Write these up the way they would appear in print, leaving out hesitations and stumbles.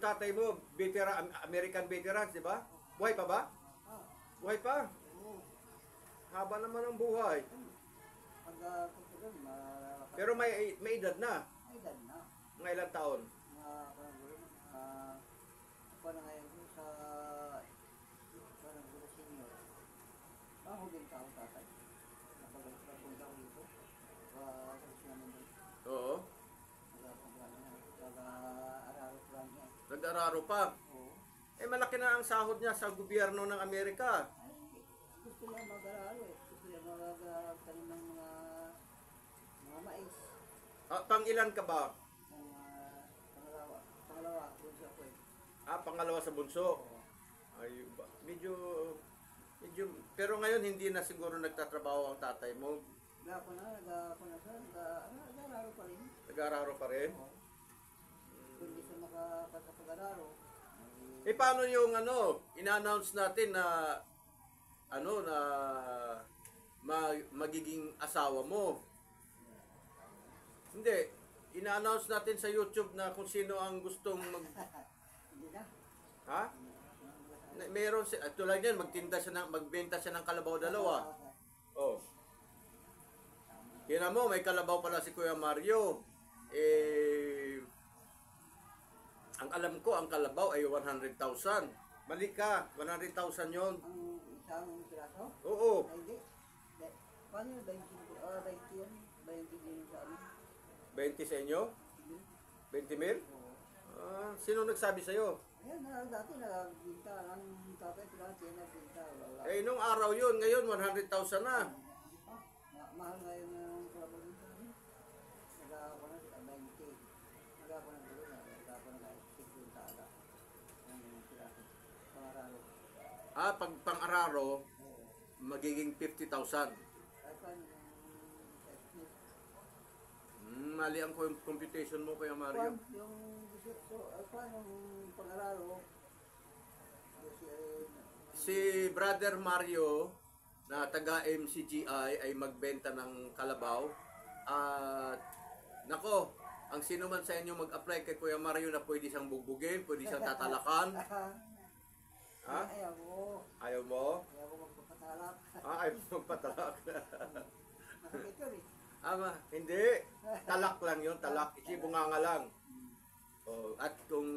tatay mo, veteran, American veterans, di ba? Buhay pa ba? Ah, Buhay pa. oo. Haba naman ang buhay. Pag pagkagal, malalakas. Pero may edad na. Ay, dad na. Mga ilang taon. Mga parang ako na ngayon sa parang gulo senior. Huling tao tatay. Napunta ko dito. Tapos naman doon. Oo. Nag-araro ko lang yan. Nag-araro pa. Oo. Eh, malaki na ang sahod niya sa gobyerno ng Amerika. Ay, gusto niya mag-araro eh. Gusto niya mag-tanim ng mga mais. Pang ilan ka ba? Ang pangalawa, doon siya po eh. Pangalawa sa bunso. Oo. Ay, medyo, pero ngayon hindi na siguro nagtatrabaho ang tatay mo. Nag-araro pa rin. Nag-araro pa rin. Oo. Kung hindi siya makapag-araro, Eh, paano yung ina-announce natin na, magiging asawa mo? Hindi. Ina-announce natin sa YouTube na kung sino ang gustong hindi na. Ha? Meron tulad yan, magbenta siya ng kalabaw dalawa. Oh. Kina mo, may kalabaw pala si Kuya Mario. Ang alam ko, ang kalabaw ay 100,000. Mali ka, 100,000 yon. Ang isang piraso? Oo. Ay, hindi. Paano yung 20 yan? 20 din sa amin. 20 sa inyo? Sige. 20 mil? Oo. Sino nagsabi sa'yo? Ayan, dati nagbinta. Ang tatay ko lang siya nagbinta. Wala. Nung araw yun, ngayon 100,000 na. Mahal ngayon yung travel dito. Nag-ako na 20. Nag-ako na dito na. Nag-ako na 50 ala. Ang piraso. Pangararo. Pag pang-araro, Oo. magiging 50,000. Ay, paano yung estimate? Mali ang computation mo, Kuya Mario. Yung paano yung pangararo? Si Brother Mario na taga MCGI ay magbenta ng kalabaw. At nako, ang sino man sa inyo mag-apply kay Kuya Mario na pwede siyang bugbugin, pwede siyang tatalakan. Ha? Ayaw ko. Ayaw mo? Ayaw ko magpapatalak. Ayaw mo magpatalak. Nakakit yun eh. Hindi. Talak lang yun, talak. Bunganga lang. At kung...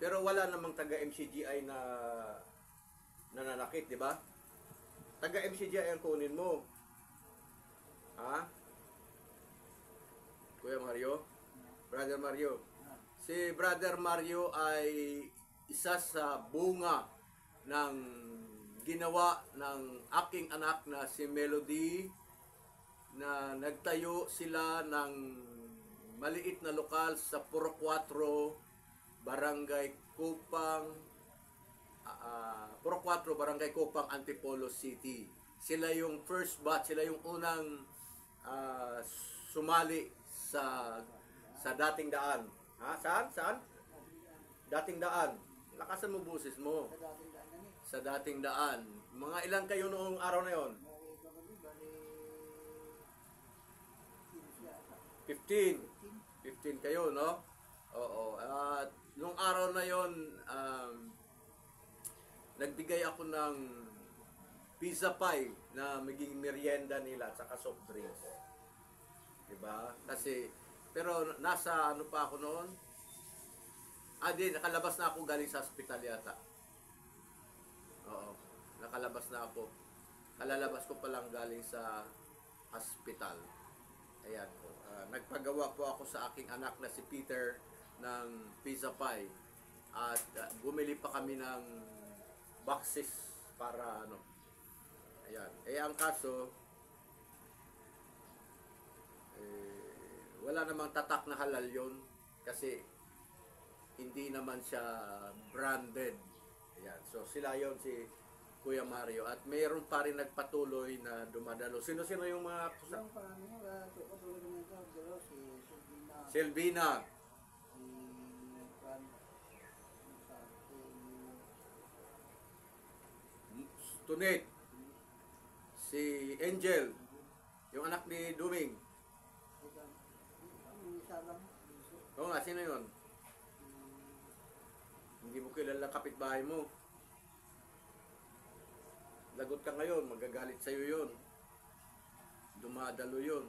Pero wala namang taga MCGI na nananakit, di ba? Taga MCGI ang kunin mo. Ha? Kuya Mario? Brother Mario? Si Brother Mario ay isa sa bunga ng ginawa ng aking anak na si Melody, na nagtayo sila ng maliit na lokal sa Puro 4, Barangay Kupang, Puro 4, Barangay Kupang, Antipolo City. Sila yung first batch, sila yung unang sumali sa dating daan. Ha? Saan? Dating daan. Lakasan mo busis mo. Sa dating daan yan eh. Sa dating daan. Mga ilan kayo noong araw na yon? Bali, bali, 15. 15 kayo, no? Oo. At nung araw na yon, nagbigay ako ng pizza pie na maging merienda nila at saka soft drinks. Diba? Kasi, pero nasa ano pa ako noon? Nakalabas na ako galing sa hospital yata. Oo, nakalabas na ako. Kalalabas ko pa lang galing sa hospital. Ayan po. Nagpagawa po ako sa aking anak na si Peter ng pizza pie. At bumili pa kami ng boxes para ano. Ayan. Ang kaso, wala namang tatak na halal yon kasi hindi naman siya branded. Ayan. So sila yon, si Kuya Mario. At mayroon pa rin nagpatuloy na dumadalo. Sino-sino yung mga... yung parang katulad ng ito, si Silvina. Selvina. Si Juan. Tunit. Si Angel. Yung anak ni Duming. Ang isa lang. Oo nga, si sino yun? Hindi mo kilala kapitbahay mo. Lagot ka ngayon, magagalit sa'yo yun. Dumadalo yun.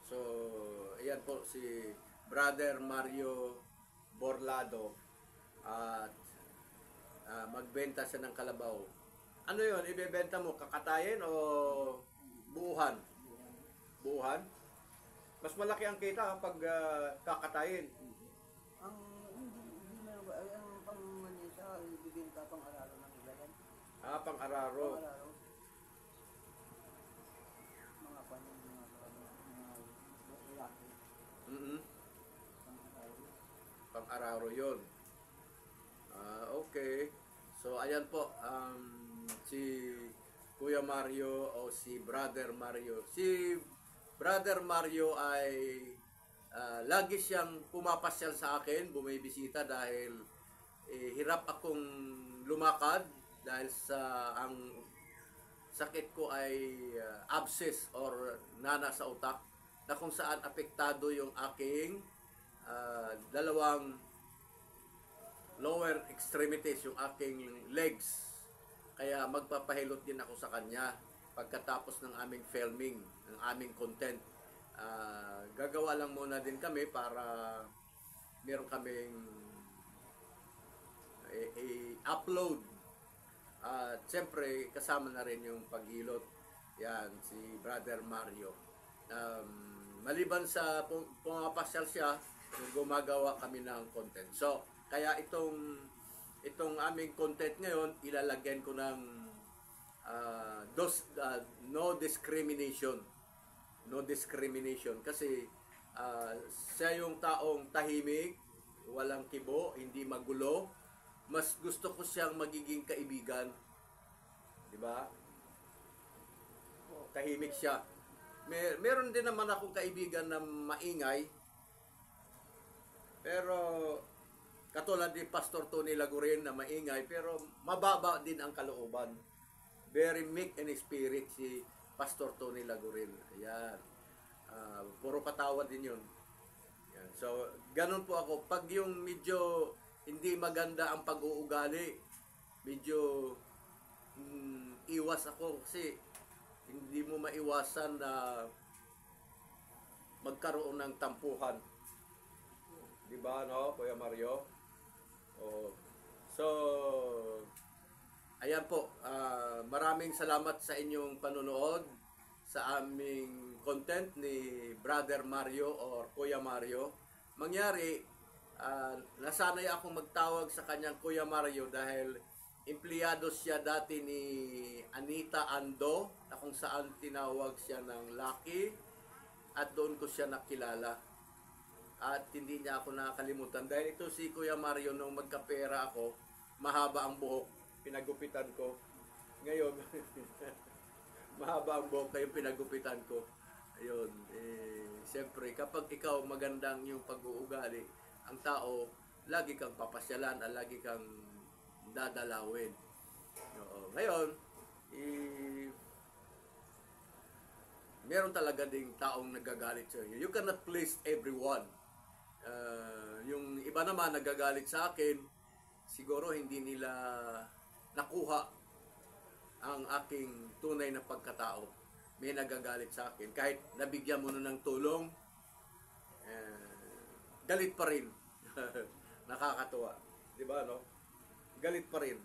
So, ayan po si Brother Mario Borlado at magbenta siya ng kalabaw. Ano yun? Ibebenta mo kakatayin o buuhan? Buuhan? Mas malaki ang kita kapag kakatayin. Ang hindi na ba, ay ang pang-manisa, ibigin ka pang-araro ng iba yan. Pang-araro. Pang-araro. Mga panin, mga lalaki. Pang-araro. Pang-araro yun. Okay. So, ayan po. Si Kuya Mario o si Brother Mario. Si Brother Mario ay lagi siyang pumapasyal sa akin, bumibisita dahil hirap akong lumakad dahil sa ang sakit ko ay abscess or nana sa utak na kung saan apektado yung aking dalawang lower extremities, yung aking legs. Kaya magpapahilot din ako sa kanya pagkatapos ng aming filming, ng aming content. Gagawa lang muna din kami para meron kaming i-upload. At siyempre, kasama na rin yung paghilot. Yan, si Brother Mario. Maliban sa pumapasyal siya, gumagawa kami ng content. So, kaya itong aming content ngayon, ilalagyan ko ng no discrimination. No discrimination. Kasi siya yung taong tahimik, walang kibo, hindi magulo. Mas gusto ko siyang magiging kaibigan. Di ba? Tahimik siya. Meron din naman akong kaibigan na maingay. Pero katulad ni Pastor Tony Lagurin na maingay, pero mababa din ang kalooban. Very meek in spirit si Pastor Tony Lagurin. Ayan. Puro katawa din yun. Ayan. So, ganun po ako. Pag yung medyo hindi maganda ang pag-uugali, medyo iwas ako kasi hindi mo maiwasan na magkaroon ng tampuhan. Di ba, no, Kuya Mario? So, ayan po, maraming salamat sa inyong panonood sa aming content ni Brother Mario or Kuya Mario. Mangyari, nasanay akong magtawag sa kanyang Kuya Mario dahil empleyado siya dati ni Anita Ando na kung saan tinawag siya ng Lucky at doon ko siya nakilala. At hindi niya ako nakakalimutan. Dahil ito si Kuya Mario, nung magkapera ako, mahaba ang buhok, pinagupitan ko. Ngayon, mahaba ang buhok, kaya pinagupitan ko. Ayun, siyempre, kapag ikaw magandang yung pag-uugali, ang tao, lagi kang papasyalan at lagi kang dadalawin. Ngayon, meron talaga ding taong nagagalit sa iyo. You cannot please everyone. Yung iba naman nagagalit sa akin, siguro hindi nila nakuha ang aking tunay na pagkatao. May nagagalit sa akin. Kahit nabigyan mo na ng tulong, galit pa rin. Nakakatuwa. Di ba, no? Galit pa rin.